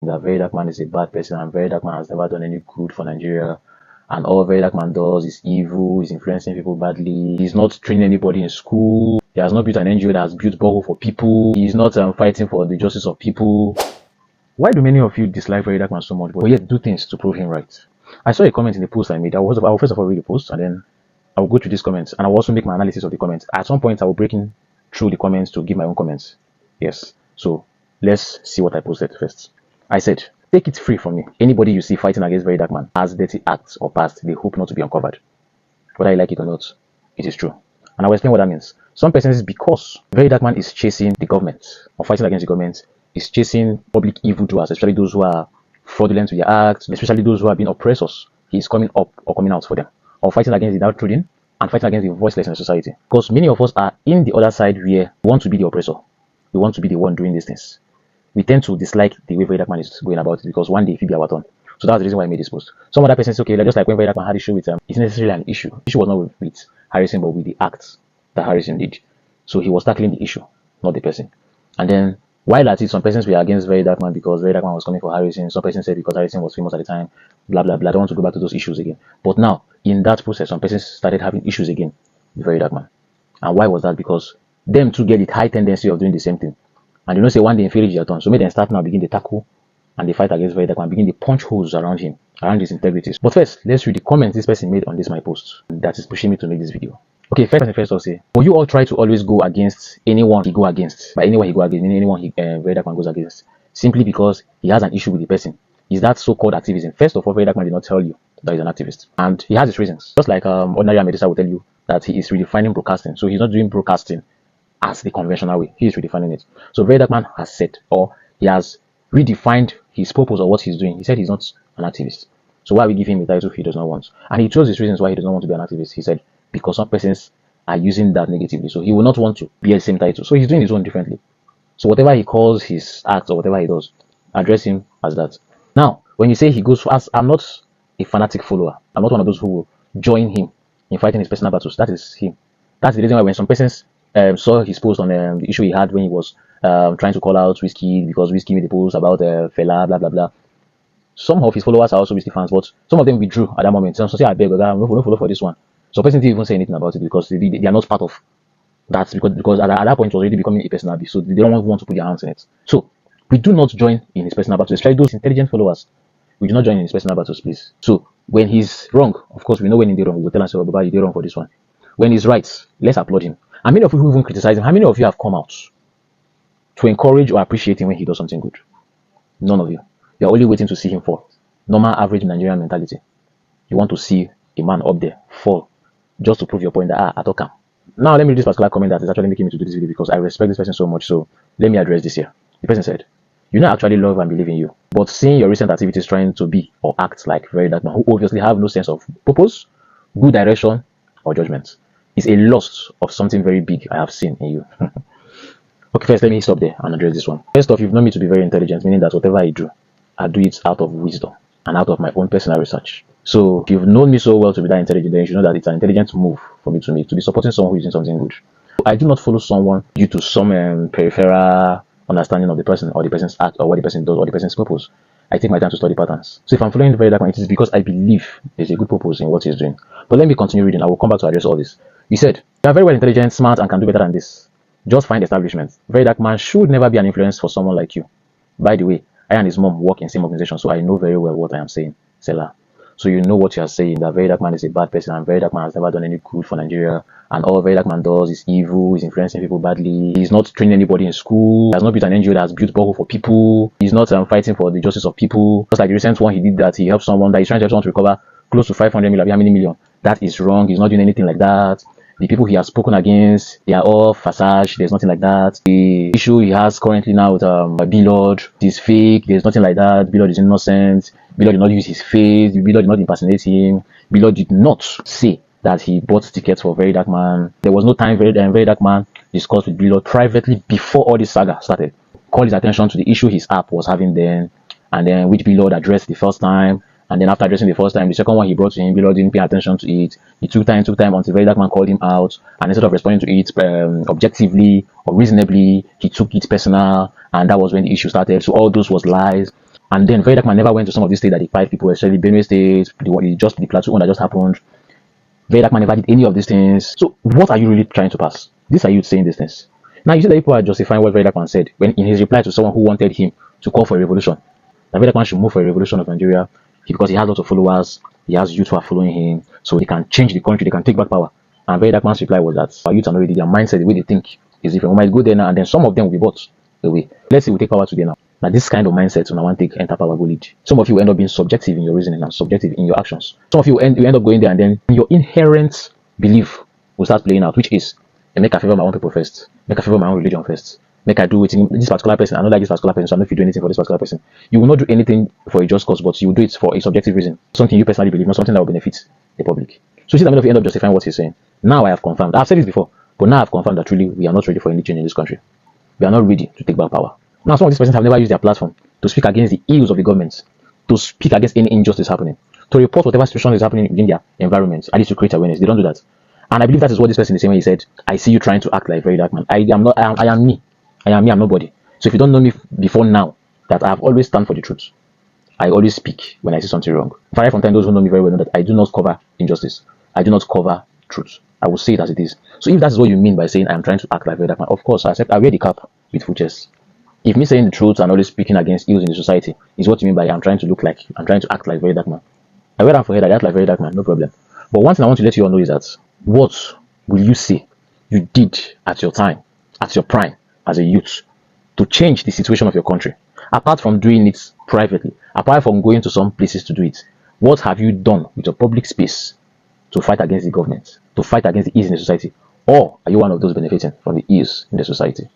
that VERYDARKMAN is a bad person and VERYDARKMAN has never done any good for Nigeria. And all VERYDARKMAN does is evil, he's influencing people badly, he's not training anybody in school, he has not built an NGO that has built borehole for people, he's not fighting for the justice of people. Why do many of you dislike VERYDARKMAN so much, but yet do things to prove him right? I saw a comment in the post I made. I will first of all read the post, and then I will go through these comments, and I will also make my analysis of the comments. At some point, I will break in through the comments to give my own comments. Yes, so let's see what I posted first. I said, take it free from me. Anybody you see fighting against VERYDARKMAN has dirty acts or past they hope not to be uncovered. Whether you like it or not, it is true. And I will explain what that means. Some persons, because VERYDARKMAN is chasing the government or fighting against the government, is chasing public evildoers, especially those who are fraudulent with their acts, especially those who have been oppressors. He is coming up or coming out for them, or fighting against the downtrodden and fighting against the voiceless in society. Because many of us are in the other side where we want to be the oppressor. We want to be the one doing these things. We tend to dislike the way VERYDARKMAN is going about it because one day it will be our turn. So that's the reason why I made this post. Some other person says, okay, just like when VERYDARKMAN had issue with it's necessarily an issue. The issue was not with Harrison, but with the acts that Harrison did. So he was tackling the issue, not the person. And then while at it, some persons were against VERYDARKMAN because VERYDARKMAN was coming for Harrison. Some persons said because Harrison was famous at the time, blah blah blah. I don't want to go back to those issues again. But now, in that process, some persons started having issues again with VERYDARKMAN. And why was that? Because them too get the high tendency of doing the same thing. And you know, say one day in failure your turn. So make them start now, begin the tackle and the fight against VERYDARKMAN, begin the punch holes around him, around his integrities. But first, let's read the comments this person made on this my post that is pushing me to make this video. Okay, first I'll say, will you all try to always go against anyone he go against? By anyone he go against, meaning anyone VERYDARKMAN goes against, simply because he has an issue with the person. Is that so-called activism? First of all, VERYDARKMAN did not tell you that he's an activist, and he has his reasons. Just like ordinary Amedisa will tell you that he is redefining broadcasting. So he's not doing broadcasting as the conventional way. He is redefining it. So VERYDARKMAN has said, or he has redefined his purpose or what he's doing. He said he's not an activist. So why we give him a title he does not want? And he chose his reasons why he does not want to be an activist. He said because some persons are using that negatively, so he will not want to be the same title. So he's doing his own differently. So whatever he calls his act or whatever he does, address him as that. Now, when you say he goes as, I'm not a fanatic follower. I'm not one of those who will join him in fighting his personal battles. That is him. That's the reason why when some persons saw his post on the issue he had when he was trying to call out Whiskey because Whiskey made a post about Fela, blah blah blah. Some of his followers are also Whiskey fans, but some of them withdrew at that moment. Some say, I beg, I'm not follow for this one. So person didn't even say anything about it because they are not part of that, because at that point it was already becoming a personal beef, so they don't want to put their hands in it. So we do not join in his personal battles, especially those intelligent followers. We do not join in his personal battles, please. So when he's wrong, of course we know when he's wrong, we will tell him, Baba, you did wrong for this one. When he's right, let's applaud him. And many of you who even criticize him, how many of you have come out to encourage or appreciate him when he does something good? None of you. You're only waiting to see him fall. Normal average Nigerian mentality. You want to see a man up there fall just to prove your point that I talk him. Now let me read this particular comment that is actually making me to do this video because I respect this person so much. So let me address this here. The person said, you know, actually love and believe in you, but seeing your recent activities trying to be or act like VERYDARKMAN, who obviously have no sense of purpose, good direction, or judgment, is a loss of something very big I have seen in you. Okay, first let me stop there and address this one. First off, you've known me to be very intelligent, meaning that whatever I do it out of wisdom and out of my own personal research. So if you've known me so well to be that intelligent, then you should know that it's an intelligent move for me to make, to be supporting someone who is doing something good. I do not follow someone due to some peripheral understanding of the person or the person's act or what the person does or the person's purpose. I take my time to study patterns. So if I'm following VERYDARKMAN, it is because I believe there's a good purpose in what he's doing. But let me continue reading. I will come back to address all this. You said, you are very well intelligent, smart, and can do better than this. Just find establishment. VERYDARKMAN should never be an influence for someone like you. By the way, I and his mom work in the same organization, so I know very well what I am saying, Selah. So you know what you are saying, that VERYDARKMAN is a bad person and VERYDARKMAN has never done any good for Nigeria. And all VERYDARKMAN does is evil, he's influencing people badly, he's not training anybody in school, he has not built an NGO that has built borehole for people, he's not fighting for the justice of people. Just like the recent one he did that, he helped someone, that he's trying to help someone to recover close to 500 million, how many million? That is wrong, he's not doing anything like that. The people he has spoken against, they are all facade, there's nothing like that. The issue he has currently now with B-Lord is fake, there's nothing like that. B-Lord is innocent, B-Lord did not use his face, B-Lord did not impersonate him, B-Lord did not say that he bought tickets for VERYDARKMAN. There was no time VERYDARKMAN discussed with B-Lord privately before all this saga started. Called his attention to the issue his app was having then, and then which B-Lord addressed the first time. And then after addressing the first time, the second one he brought to him, B-Lord didn't pay attention to it. He took time until VERYDARKMAN called him out. And instead of responding to it objectively or reasonably, he took it personal. And that was when the issue started. So all those was lies. And then Very Dark Man never went to some of these states that they fight people, especially Benue State, the Plateau one that just happened. Very Dark Man never did any of these things. So what are you really trying to pass? These are you saying these things. Now you see that people are justifying what Very Dark Man said when in his reply to someone who wanted him to call for a revolution. That Very Dark Man should move for a revolution of Nigeria because he has lots of followers, he has youth who are following him, so they can change the country, they can take back power. And Very Dark Man's reply was that our youth are not ready, their mindset, the way they think is different. We might go there now and then some of them will be bought away. Let's say we take power today now. Now this kind of mindset, when I want to enter power, go lead. Some of you will end up being subjective in your reasoning and subjective in your actions. Some of you will end up going there and then your inherent belief will start playing out, which is make I favor my own people first, make I favor my own religion first, make I do it in this particular person. I don't like this particular person, so I'm not going to do anything for this particular person. You will not do anything for a just cause, but you will do it for a subjective reason, something you personally believe, not something that will benefit the public. So see that many of you end up justifying what he's saying. Now I have confirmed. I've said this before, but now I've confirmed that truly we are not ready for any change in this country. We are not ready to take back power. Now some of these persons have never used their platform to speak against the ills of the government, to speak against any injustice happening, to report whatever situation is happening within their environment, at least to create awareness. They don't do that. And I believe that is what this person is saying when he said, I see you trying to act like Very Dark Man. I am not, I am me. I'm nobody. So if you don't know me before now, that I have always stand for the truth. I always speak when I see something wrong. Far from time, those who know me very well know that I do not cover injustice. I do not cover truth. I will say it as it is. So if that's what you mean by saying I'm trying to act like Very Dark Man, of course I accept. I wear the cap with full chest. If me saying the truth and always speaking against ills in the society is what you mean by I'm trying to act like Very Dark Man, I wear that for head, I act like Very Dark Man, no problem. But one thing I want to let you all know is that what will you say you did at your time, at your prime as a youth, to change the situation of your country? Apart from doing it privately, apart from going to some places to do it, what have you done with your public space to fight against the government, to fight against the ills in the society? Or are you one of those benefiting from the ills in the society?